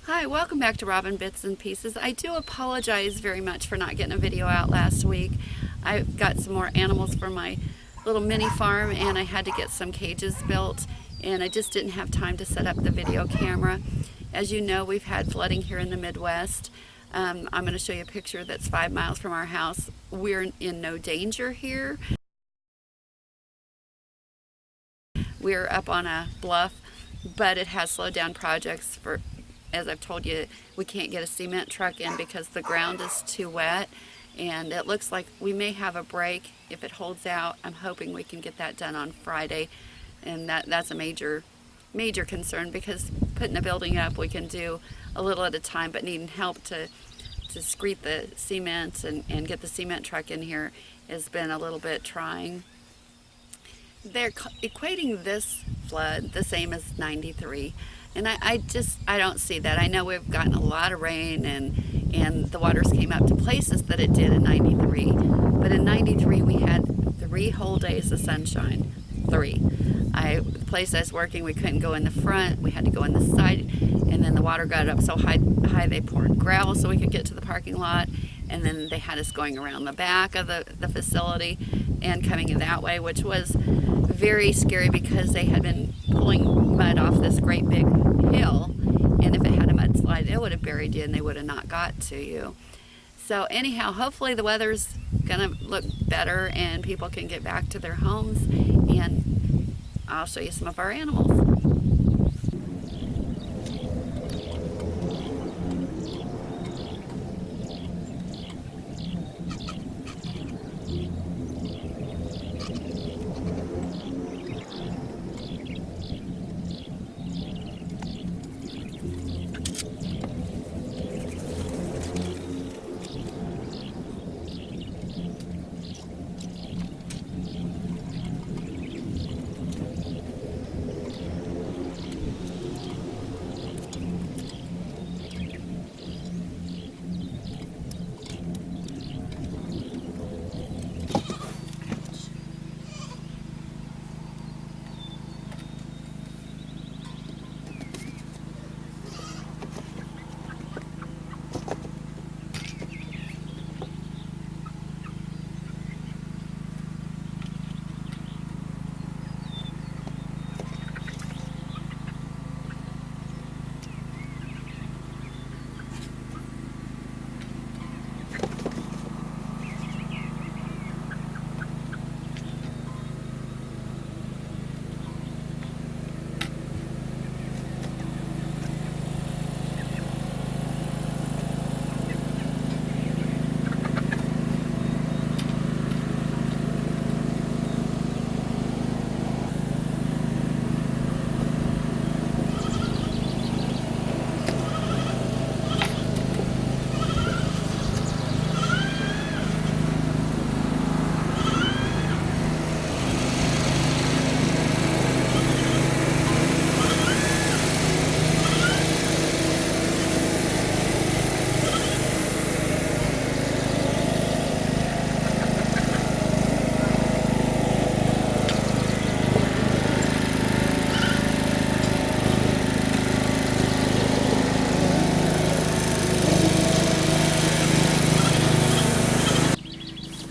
Hi, welcome back to Robin Bits and Pieces. I do apologize very much for not getting a video out last week. I got some more animals for my little mini farm and I had to get some cages built and I just didn't have time to set up the video camera. As you know, we've had flooding here in the Midwest. I'm going to show you a picture that's 5 miles from our house. We're in no danger here. We're up on a bluff, but it has slowed down projects for, as I've told you, we can't get a cement truck in because the ground is too wet, and it looks like we may have a break if it holds out. I'm hoping we can get that done on Friday, and that's a major concern because putting a building up we can do a little at a time, but needing help to screed the cement and get the cement truck in here has been a little bit trying. They're equating this flood the same as 93. And I don't see that. I know we've gotten a lot of rain and the waters came up to places that it did in 93. But in 93 we had 3 whole days of sunshine. 3. The place I was working, we couldn't go in the front. We had to go in the side. And then the water got up so high they poured gravel so we could get to the parking lot. And then they had us going around the back of the facility and coming in that way, which was very scary because they had been pulling mud off this great big hill, and if it had a mudslide it would have buried you and they would have not got to you. So anyhow, hopefully the weather's gonna look better and people can get back to their homes, and I'll show you some of our animals.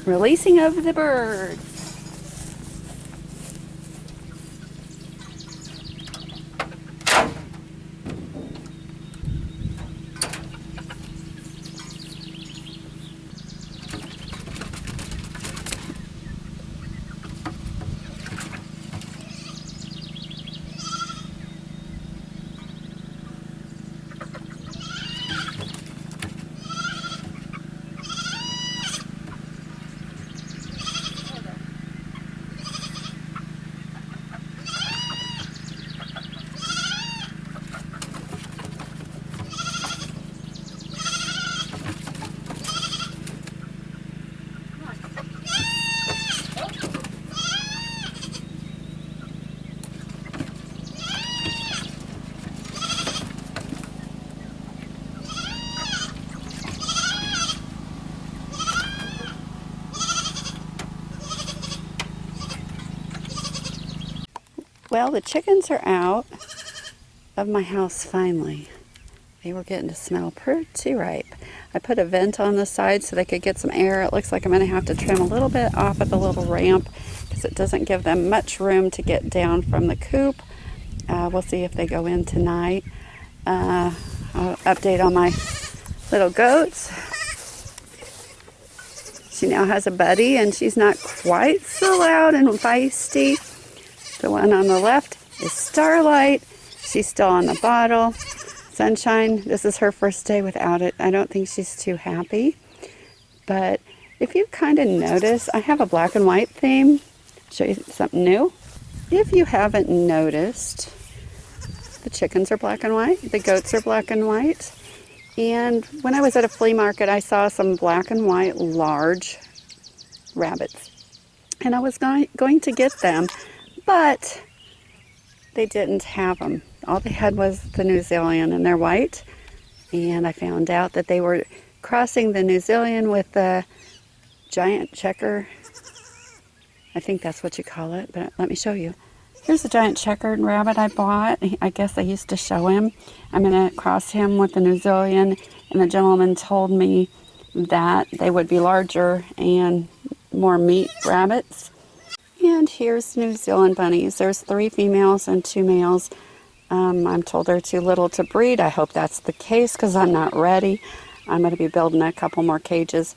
Releasing of the birds. Well, the chickens are out of my house finally. They were getting to smell pretty ripe. I put a vent on the side so they could get some air. It looks like I'm going to have to trim a little bit off of the little ramp because it doesn't give them much room to get down from the coop. We'll see if they go in tonight. I'll update on my little goats. She now has a buddy and she's not quite so loud and feisty. The one on the left is Starlight. She's still on the bottle. Sunshine, this is her first day without it. I don't think she's too happy. But if you kind of notice, I have a black and white theme. Show you something new. If you haven't noticed, the chickens are black and white. The goats are black and white. And when I was at a flea market, I saw some black and white large rabbits. And I was going to get them, but they didn't have them. All they had was the New Zealand, and they're white. And I found out that they were crossing the New Zealand with the giant checker. I think that's what you call it, but let me show you. Here's the giant checkered rabbit I bought. I guess I used to show him. I'm going to cross him with the New Zealand, and the gentleman told me that they would be larger and more meat rabbits. And here's New Zealand bunnies. There's 3 females and 2 males. I'm told they're too little to breed. I hope that's the case because I'm not ready. I'm going to be building a couple more cages.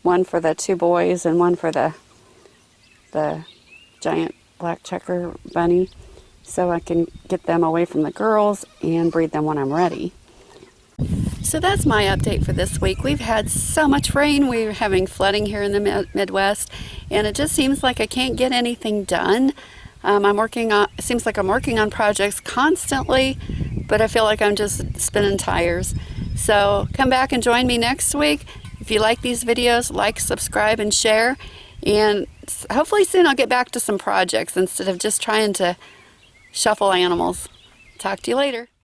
One for the 2 boys and one for the giant black checker bunny, so I can get them away from the girls and breed them when I'm ready. So that's my update for this week. We've had so much rain. We're having flooding here in the Midwest, and it just seems like I can't get anything done. It seems like I'm working on projects constantly, but I feel like I'm just spinning tires. So come back and join me next week. If you like these videos, like, subscribe, and share. And hopefully soon I'll get back to some projects instead of just trying to shuffle animals. Talk to you later.